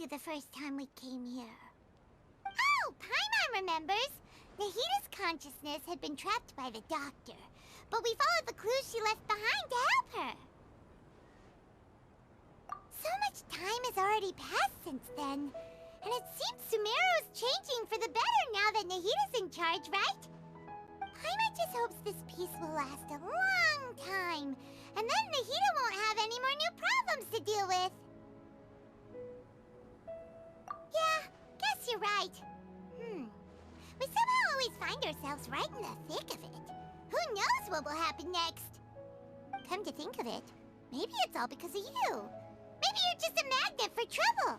you the first time we came here. Oh, Paimon remembers! Nahita's consciousness had been trapped by the doctor, but we followed the clues she left behind to help her. So much time has already passed since then, and it seems Sumeru's changing for the better now that Nahita's in charge, right? Paimon just hopes this peace will last a long time, and then Nahita won't have any more new problems to deal with. Yeah, guess you're right. We somehow always find ourselves right in the thick of it. Who knows what will happen next? Come to think of it, maybe it's all because of you. Maybe you're just a magnet for trouble.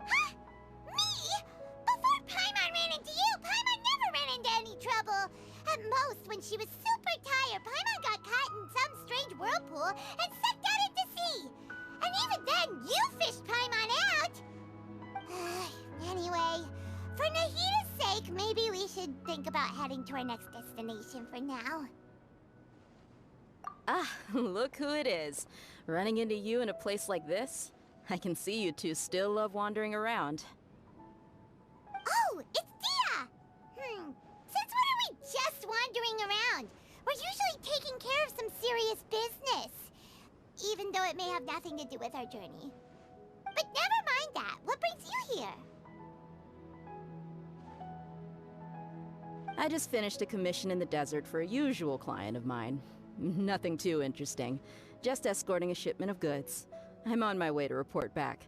Huh? Me? Before Paimon ran into you, Paimon never ran into any trouble. At most, when she was super tired, Paimon got caught in some strange whirlpool and sucked out into sea. And even then, you fished Paimon out! Anyway, for Nahita's sake, maybe we should think about heading to our next destination for now. Ah, look who it is. Running into you in a place like this? I can see you two still love wandering around. Oh, it's Dia! Since when are we just wandering around? We're usually taking care of some serious business. Even though it may have nothing to do with our journey. But never mind that. What brings you here? I just finished a commission in the desert for a usual client of mine. Nothing too interesting. Just escorting a shipment of goods. I'm on my way to report back.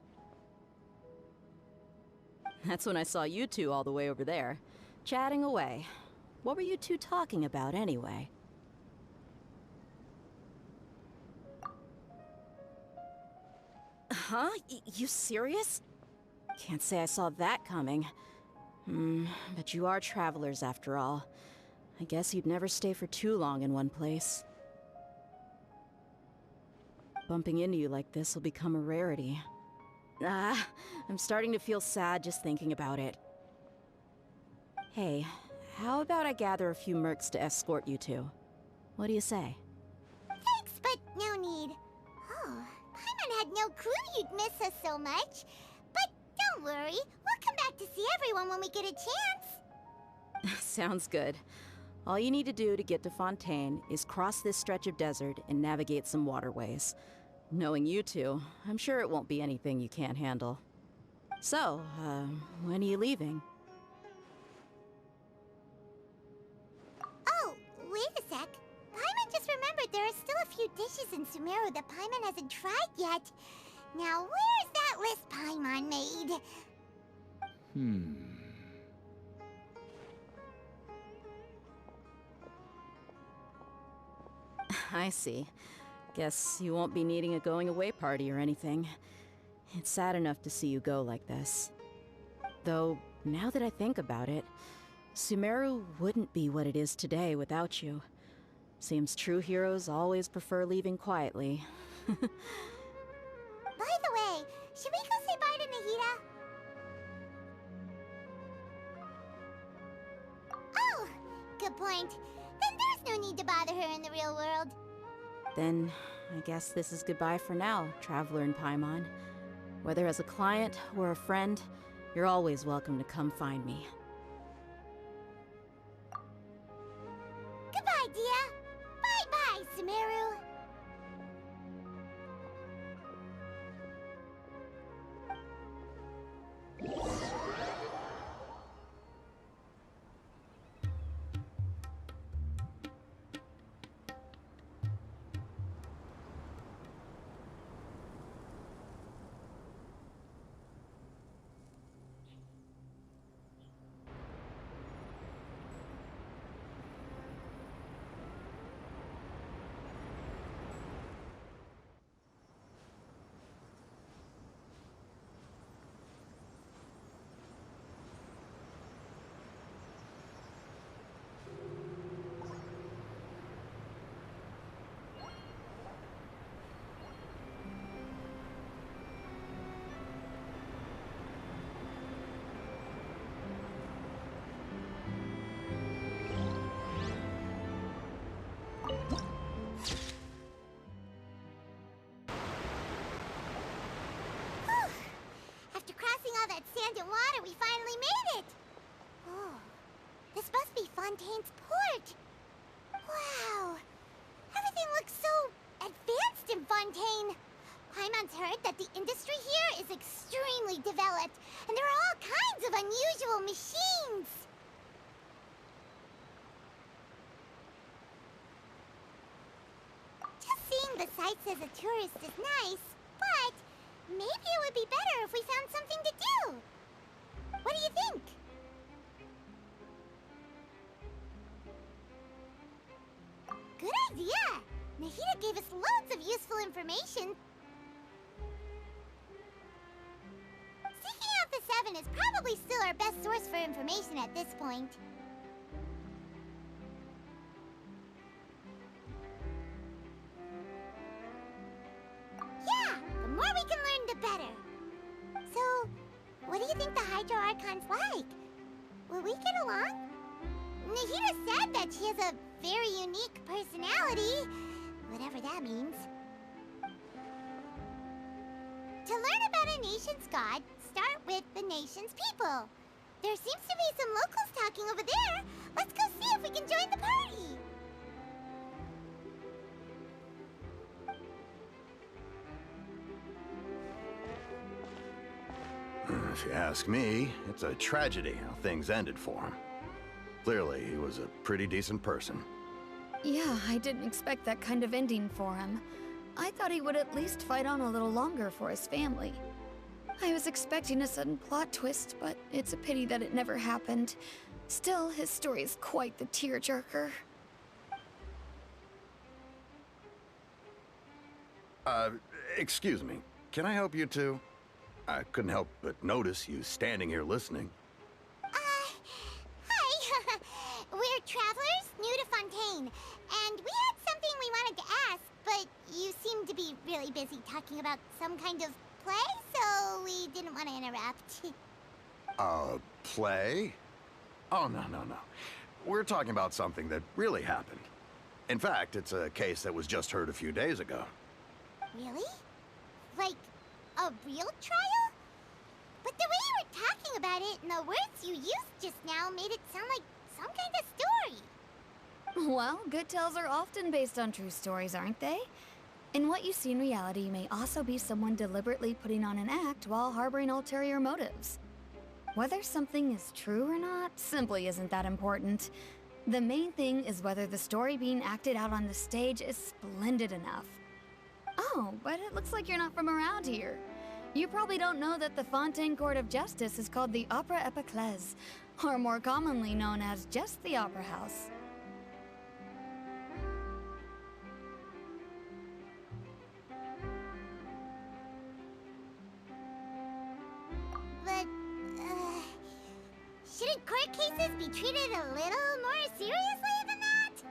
That's when I saw you two all the way over there, chatting away. What were you two talking about anyway? Huh? You serious? Can't say I saw that coming. But you are travelers after all. I guess you'd never stay for too long in one place. Bumping into you like this will become a rarity. I'm starting to feel sad just thinking about it. Hey, how about I gather a few mercs to escort you two? What do you say? Thanks, but no need. Oh, Paimon had no clue you'd miss us so much. But don't worry, we'll come back to see everyone when we get a chance. Sounds good. All you need to do to get to Fontaine is cross this stretch of desert and navigate some waterways. Knowing you two, I'm sure it won't be anything you can't handle. So, when are you leaving? Oh, wait a sec. Paimon just remembered there are still a few dishes in Sumeru that Paimon hasn't tried yet. Now, where's that list Paimon made? I see. Guess you won't be needing a going-away party or anything. It's sad enough to see you go like this. Though, now that I think about it, Sumeru wouldn't be what it is today without you. Seems true heroes always prefer leaving quietly. By the way, should we go say bye to Nahita? Oh, good point. Then there's no need to bother her in the real world. Then, I guess this is goodbye for now, Traveler in Paimon. Whether as a client or a friend, you're always welcome to come find me. Goodbye, Dia. Bye-bye, Sumeru. they developed, and there are all kinds of unusual machines. Just seeing the sights as a tourist is nice, but maybe it would be better if we found something to do. What do you think? Good idea! Nahida gave us loads of useful information. Seeking out the Seven is probably still our best source for information at this point. Yeah! The more we can learn, the better. So, what do you think the Hydro Archon's like? Will we get along? Nahida said that she has a very unique personality, whatever that means. To learn about a nation's god, start with the nation's people. There seems to be some locals talking over there. Let's go see if we can join the party. If you ask me, it's a tragedy how things ended for him. Clearly, he was a pretty decent person. Yeah, I didn't expect that kind of ending for him. I thought he would at least fight on a little longer for his family. I was expecting a sudden plot twist, but it's a pity that it never happened. Still, his story is quite the tearjerker. Excuse me. Can I help you two? I couldn't help but notice you standing here listening. Hi. We're travelers new to Fontaine, and we had something we wanted to ask, but you seem to be really busy talking about some kind of play, so we didn't want to interrupt. Play? Oh, no. We're talking about something that really happened. In fact, it's a case that was just heard a few days ago. Really? Like, a real trial? But the way you were talking about it and the words you used just now made it sound like some kind of story. Well, good tales are often based on true stories, aren't they? And what you see in reality may also be someone deliberately putting on an act while harboring ulterior motives. Whether something is true or not simply isn't that important. The main thing is whether the story being acted out on the stage is splendid enough. Oh, but it looks like you're not from around here. You probably don't know that the Fontaine Court of Justice is called the Opera Epiclese, or more commonly known as just the Opera House. But, shouldn't court cases be treated a little more seriously than that?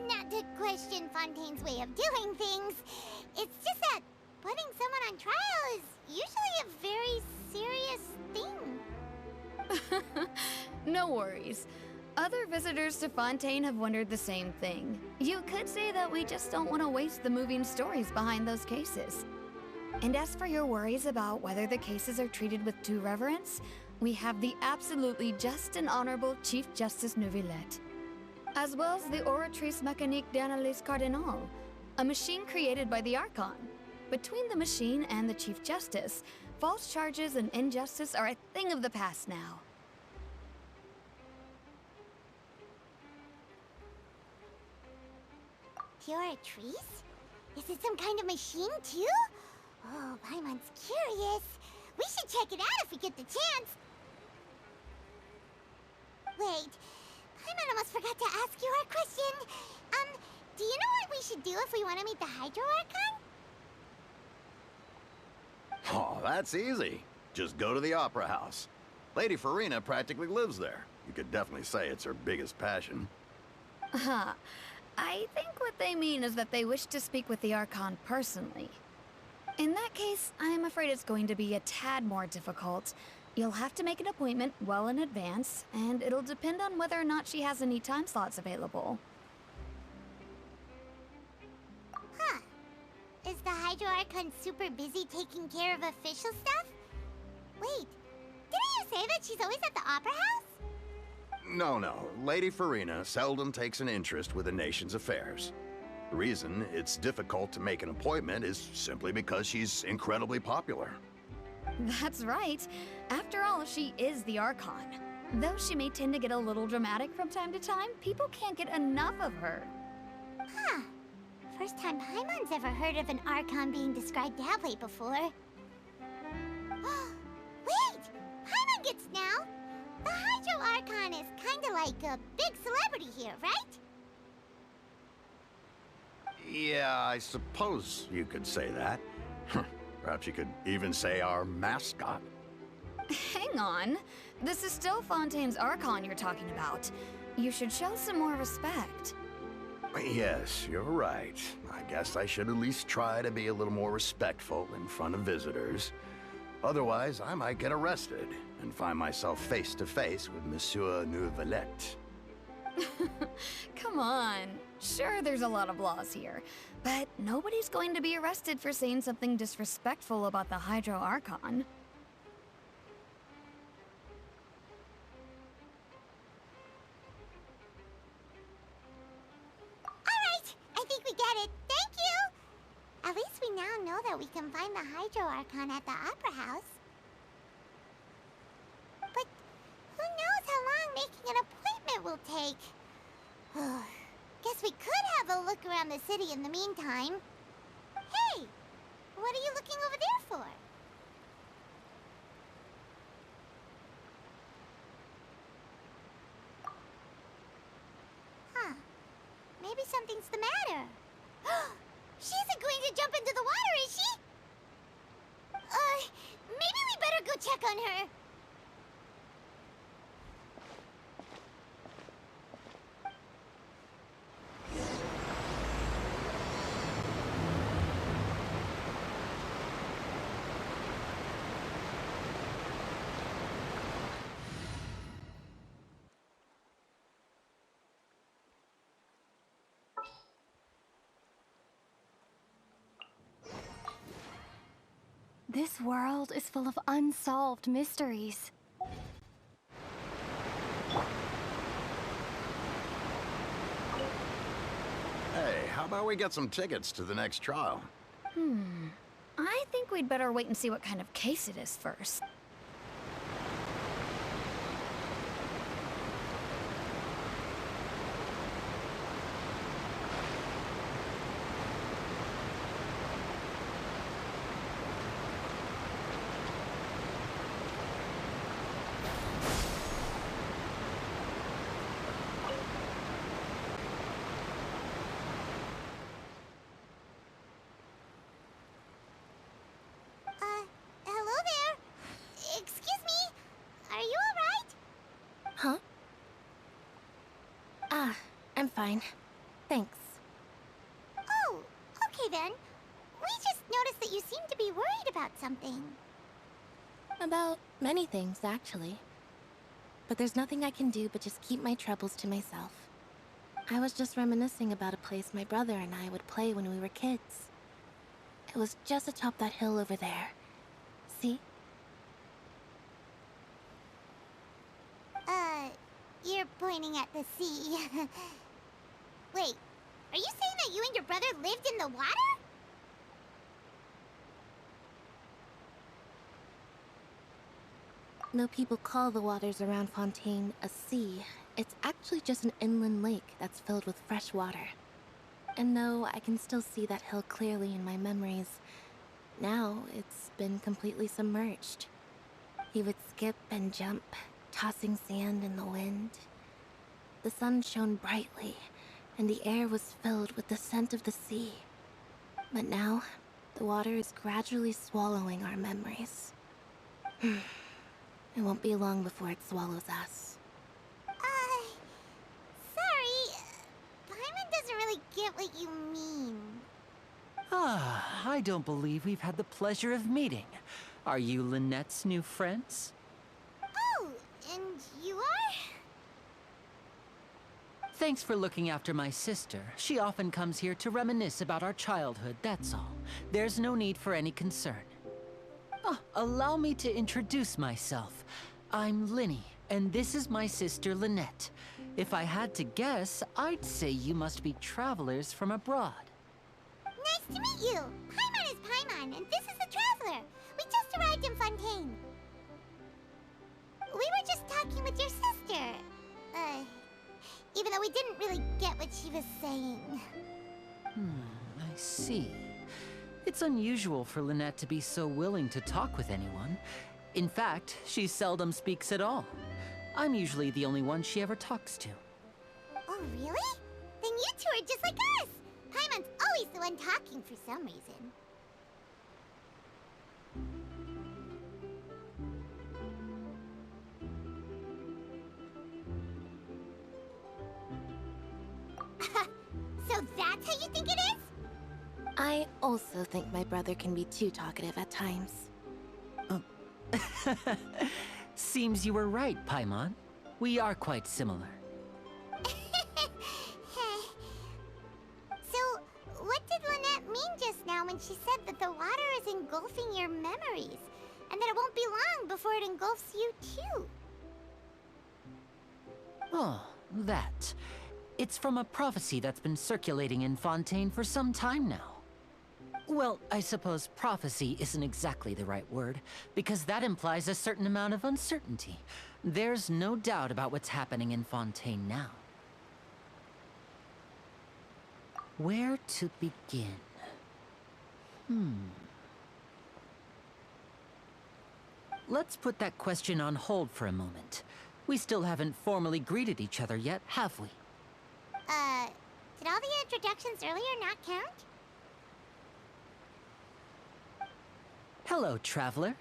Not to question Fontaine's way of doing things. It's just that putting someone on trial is usually a very serious thing. No worries. Other visitors to Fontaine have wondered the same thing. You could say that we just don't want to waste the moving stories behind those cases. And as for your worries about whether the cases are treated with due reverence, we have the absolutely just and honorable Chief Justice Neuvillette, as well as the Oratrice Mécanique d'Analyse Cardinal, a machine created by the Archon. Between the machine and the Chief Justice, false charges and injustice are a thing of the past now. Oratrice? Is it some kind of machine, too? Oh, Paimon's curious. We should check it out if we get the chance. Wait, Paimon almost forgot to ask you our question. Do you know what we should do if we want to meet the Hydro Archon? Oh, that's easy. Just go to the Opera House. Lady Farina practically lives there. You could definitely say it's her biggest passion. I think what they mean is that they wish to speak with the Archon personally. In that case, I'm afraid it's going to be a tad more difficult. You'll have to make an appointment well in advance, and it'll depend on whether or not she has any time slots available. Huh. Is the Hydro Archon super busy taking care of official stuff? Wait, didn't you say that she's always at the Opera House? No. Lady Farina seldom takes an interest with the nation's affairs. The reason it's difficult to make an appointment is simply because she's incredibly popular. That's right. After all, she is the Archon. Though she may tend to get a little dramatic from time to time, people can't get enough of her. Huh. First time Paimon's ever heard of an Archon being described that way before. Wait! Paimon gets now! The Hydro Archon is kinda like a big celebrity here, right? Yeah, I suppose you could say that. Perhaps you could even say our mascot. Hang on. This is still Fontaine's Archon you're talking about. You should show some more respect. Yes, you're right. I guess I should at least try to be a little more respectful in front of visitors. Otherwise, I might get arrested and find myself face to face with Monsieur Neuvillette. Come on. Sure, there's a lot of laws here, but nobody's going to be arrested for saying something disrespectful about the Hydro Archon. Alright, I think we get it. Thank you! At least we now know that we can find the Hydro Archon at the Opera House. But who knows how long making an appointment will take? Guess we could have a look around the city in the meantime. Hey! What are you looking over there for? Huh. Maybe something's the matter. She isn't going to jump into the water, is she? Maybe we better go check on her. This world is full of unsolved mysteries. Hey, how about we get some tickets to the next trial? I think we'd better wait and see what kind of case it is first. Hello there. Excuse me. Are you alright? Huh? I'm fine. Thanks. Oh, okay then. We just noticed that you seem to be worried about something. About many things, actually. But there's nothing I can do but just keep my troubles to myself. I was just reminiscing about a place my brother and I would play when we were kids. It was just atop that hill over there. See? You're pointing at the sea. Wait, are you saying that you and your brother lived in the water? Though people call the waters around Fontaine a sea, it's actually just an inland lake that's filled with fresh water. And though I can still see that hill clearly in my memories, now it's been completely submerged. He would skip and jump, tossing sand in the wind. The sun shone brightly, and the air was filled with the scent of the sea. But now, the water is gradually swallowing our memories. It won't be long before it swallows us. Sorry. Paimon doesn't really get what you mean. I don't believe we've had the pleasure of meeting. Are you Lynette's new friends? Oh, and you are? Thanks for looking after my sister. She often comes here to reminisce about our childhood, that's all. There's no need for any concern. Allow me to introduce myself. I'm Linny, and this is my sister Lynette. If I had to guess, I'd say you must be travelers from abroad. Nice to meet you. Paimon is Paimon, and this is the Traveler. We just arrived in Fontaine. We were just talking with your sister. Even though we didn't really get what she was saying. I see. It's unusual for Lynette to be so willing to talk with anyone. In fact, she seldom speaks at all. I'm usually the only one she ever talks to. Oh, really? Then you two are just like us! Paimon's always the one talking for some reason. So that's how you think it is? I also think my brother can be too talkative at times. Seems you were right, Paimon. We are quite similar. So, what did Lynette mean just now when she said that the water is engulfing your memories? And that it won't be long before it engulfs you too? Oh, that. It's from a prophecy that's been circulating in Fontaine for some time now. Well, I suppose prophecy isn't exactly the right word, because that implies a certain amount of uncertainty. There's no doubt about what's happening in Fontaine now. Where to begin? Let's put that question on hold for a moment. We still haven't formally greeted each other yet, have we? Did all the introductions earlier not count? Hello, traveler.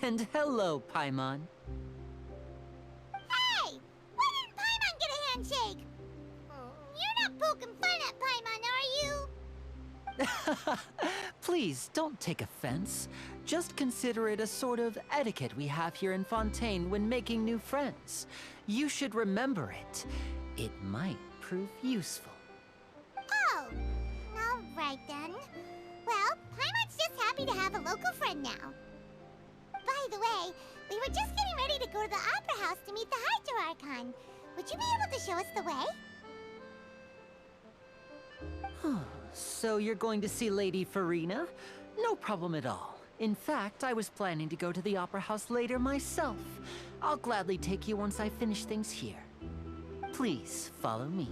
And hello, Paimon. Hey! Why didn't Paimon get a handshake? You're not poking fun at Paimon, are you? Please, don't take offense. Just consider it a sort of etiquette we have here in Fontaine when making new friends. You should remember it. It might prove useful. Oh, all right then. Well, Paimon's just happy to have a local friend now. By the way, we were just getting ready to go to the Opera House to meet the Hydro Archon. Would you be able to show us the way? So you're going to see Lady Farina? No problem at all. In fact, I was planning to go to the Opera House later myself. I'll gladly take you once I finish things here. Please, follow me.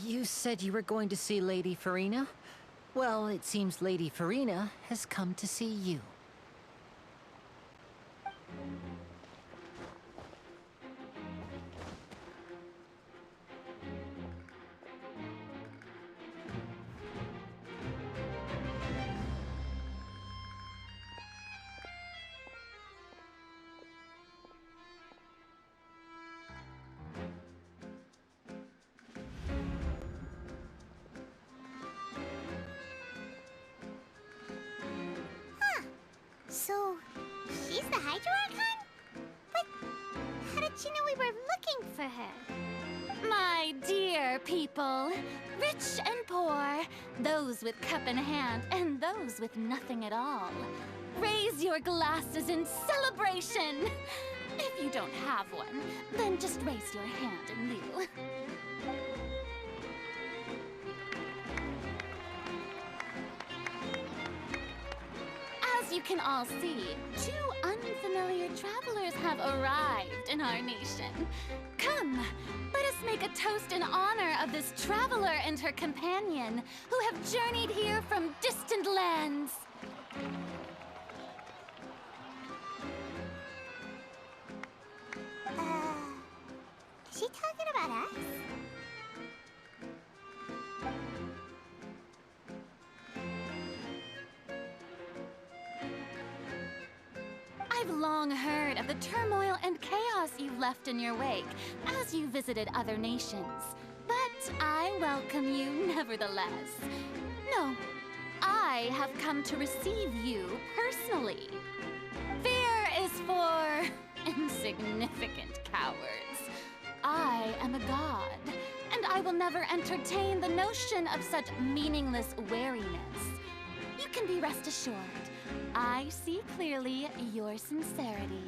You said you were going to see Lady Farina? Well, it seems Lady Farina has come to see you. So, she's the Hydro Archon? But how did she know we were looking for her? My dear people, rich and poor, those with cup in hand and those with nothing at all, raise your glasses in celebration. If you don't have one, then just raise your hand in lieu. As you can all see, two unfamiliar travelers have arrived in our nation. Come, let us make a toast in honor of this traveler and her companion who have journeyed here from distant lands. Is she talking about us? I've long heard of the turmoil and chaos you've left in your wake as you visited other nations. But I welcome you nevertheless. No, I have come to receive you personally. Fear is for insignificant cowards. I am a god, and I will never entertain the notion of such meaningless wariness. You can be rest assured, I see clearly your sincerity.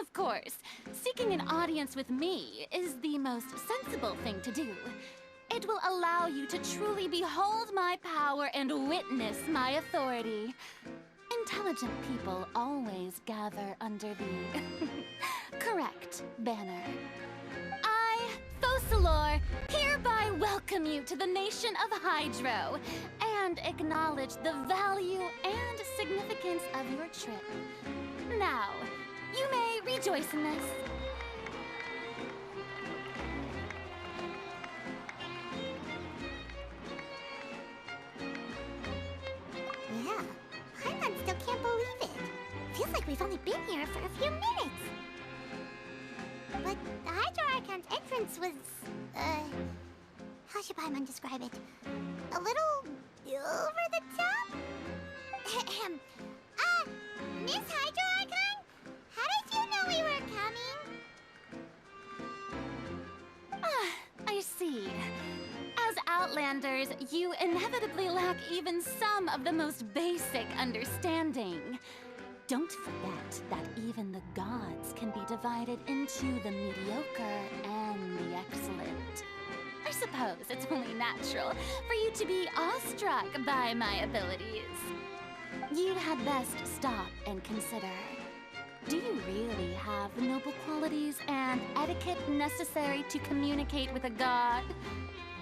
Of course, seeking an audience with me is the most sensible thing to do. It will allow you to truly behold my power and witness my authority. Intelligent people always gather under the correct banner. I, Focalor, hereby welcome you to the nation of Hydro and acknowledge the value and significance of your trip. Now, you may rejoice in this. Yeah, Paimon still can't believe it. Feels like we've only been here for a few minutes. But the Hydro Archon's entrance was, how should Paimon describe it? A little over the top? Ahem. Miss Hydro Archon? How did you know we were coming? I see. As Outlanders, you inevitably lack even some of the most basic understanding. Don't forget that even the gods can be divided into the mediocre and the excellent. I suppose it's only natural for you to be awestruck by my abilities. You had best stop and consider. Do you really have the noble qualities and etiquette necessary to communicate with a god?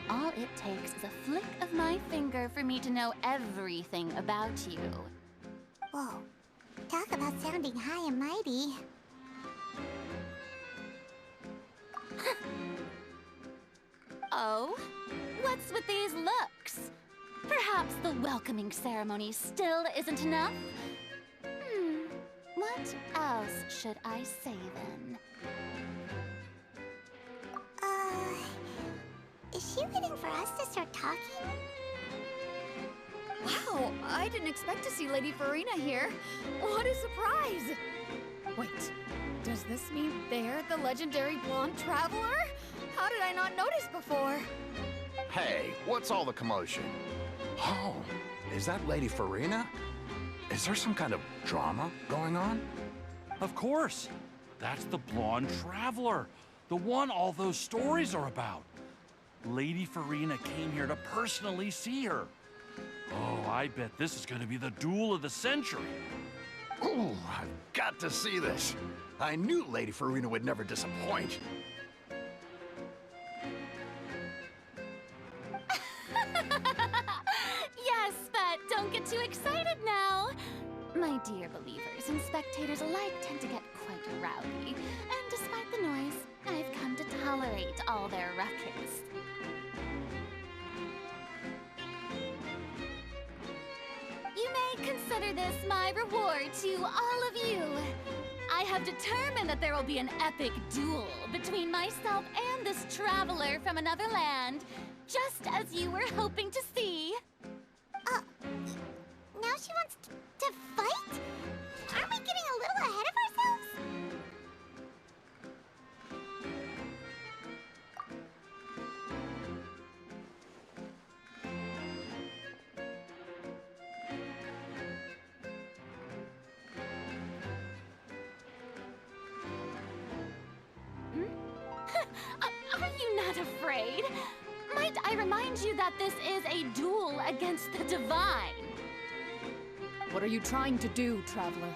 All it takes is a flick of my finger for me to know everything about you. Whoa. Talk about sounding high and mighty. Oh? What's with these looks? Perhaps the welcoming ceremony still isn't enough? What else should I say then? Is she waiting for us to start talking? Wow, I didn't expect to see Lady Farina here. What a surprise! Wait, does this mean they're the legendary blonde traveler? How did I not notice before? Hey, what's all the commotion? Oh, is that Lady Farina? Is there some kind of drama going on? Of course. That's the blonde traveler. The one all those stories are about. Lady Farina came here to personally see her. Oh, I bet this is going to be the duel of the century. Ooh, I've got to see this. I knew Lady Farina would never disappoint. Yes, but don't get too excited now. My dear believers and spectators alike tend to get quite rowdy, and despite the noise, I've come to tolerate all their ruckus. You may consider this my reward to all of you. I have determined that there will be an epic duel between myself and this traveler from another land, just as you were hoping to see. Now she wants to fight? Aren't we getting a little ahead of ourselves? Are you not afraid? Might I remind you that this is a duel against the divine? What are you trying to do, traveler?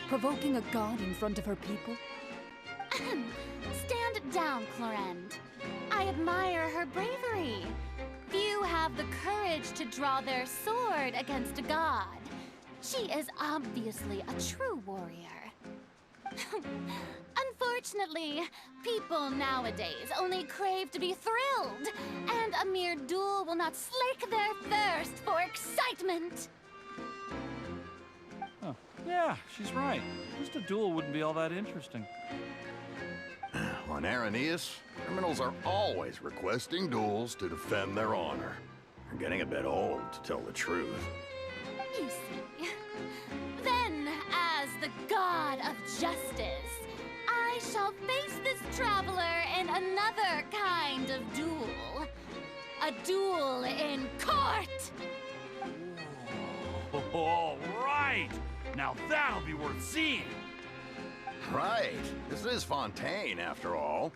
Provoking a god in front of her people? Stand down, Clorend. I admire her bravery. Few have the courage to draw their sword against a god. She is obviously a true warrior. Unfortunately, people nowadays only crave to be thrilled, and a mere duel will not slake their thirst for excitement. Yeah, she's right. Just a duel wouldn't be all that interesting. On Araneus, criminals are always requesting duels to defend their honor. They're getting a bit old, to tell the truth. You see. Then, as the god of justice, I shall face this traveler in another kind of duel. A duel in court! All right! Now that'll be worth seeing! Right. This is Fontaine, after all.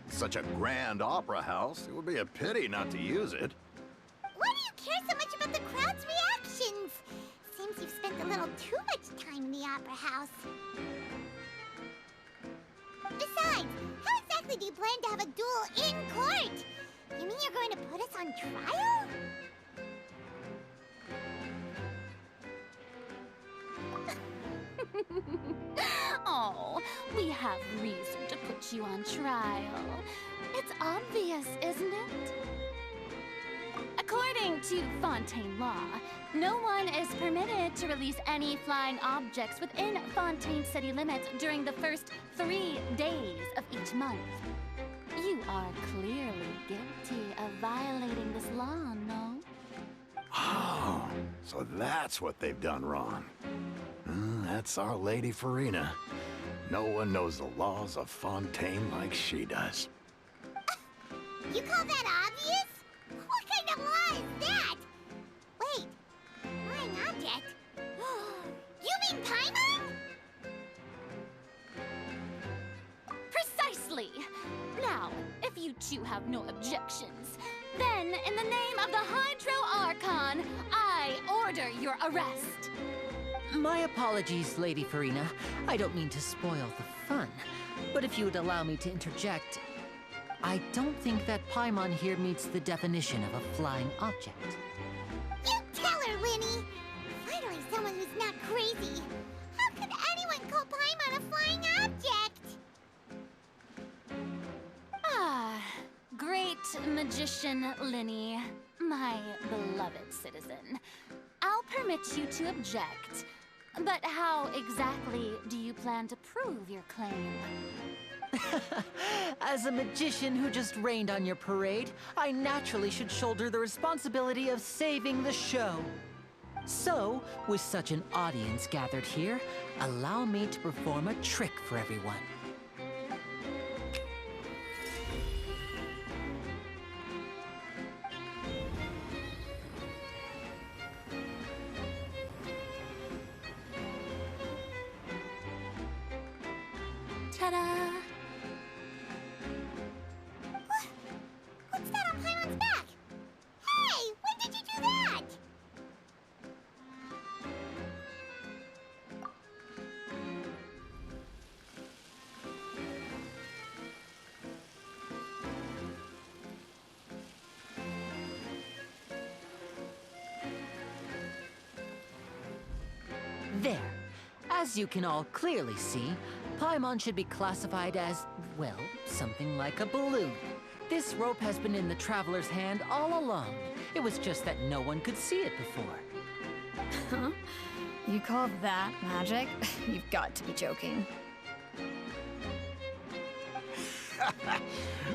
Such a grand opera house, it would be a pity not to use it. Why do you care so much about the crowd's reactions? Seems you've spent a little too much time in the opera house. Besides, how exactly do you plan to have a duel in court? You mean you're going to put us on trial? Oh, we have reason to put you on trial. It's obvious, isn't it? According to Fontaine law, no one is permitted to release any flying objects within Fontaine city limits during the first 3 days of each month. You are clearly guilty of violating this law, no? Oh, so that's what they've done wrong. That's our Lady Farina. No one knows the laws of Fontaine like she does. You call that obvious? What kind of law is that? Wait, flying object? You mean Paimon? Precisely! Now, if you two have no objections, then in the name of the Hydro Archon, I order your arrest. My apologies, Lady Farina. I don't mean to spoil the fun. But if you would allow me to interject, I don't think that Paimon here meets the definition of a flying object. You tell her, Winnie! Finally someone who's not crazy. How could anyone call Paimon a flying object? Ah, great magician Linny, my beloved citizen. I'll permit you to object. But how exactly do you plan to prove your claim? As a magician who just rained on your parade, I naturally should shoulder the responsibility of saving the show. So, with such an audience gathered here, allow me to perform a trick for everyone. Ta-da! What's that on Paimon's back? Hey, when did you do that? There. As you can all clearly see, Paimon should be classified as, well, something like a balloon. This rope has been in the Traveler's hand all along. It was just that no one could see it before. Huh? You call that magic? You've got to be joking.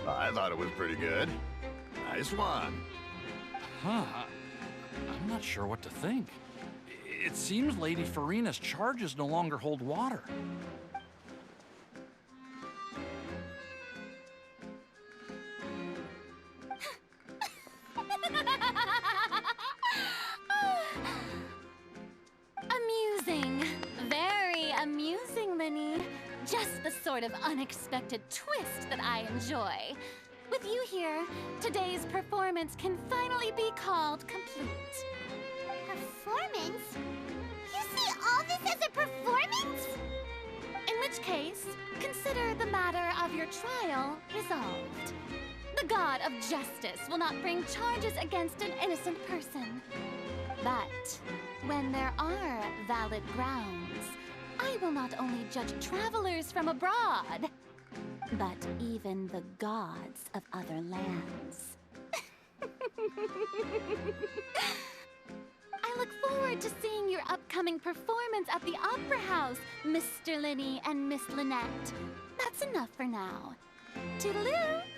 I thought it was pretty good. Nice one. Huh. I'm not sure what to think. It seems Lady Farina's charges no longer hold water. Amusing. Very amusing, Linny. Just the sort of unexpected twist that I enjoy. With you here, today's performance can finally be called complete. Performance? You see all this as a performance? In which case, consider the matter of your trial resolved. The god of justice will not bring charges against an innocent person. But when there are valid grounds, I will not only judge travelers from abroad, but even the gods of other lands. I look forward forward to seeing your upcoming performance at the Opera House, Mr. Linney and Miss Lynette. That's enough for now. Toodaloo!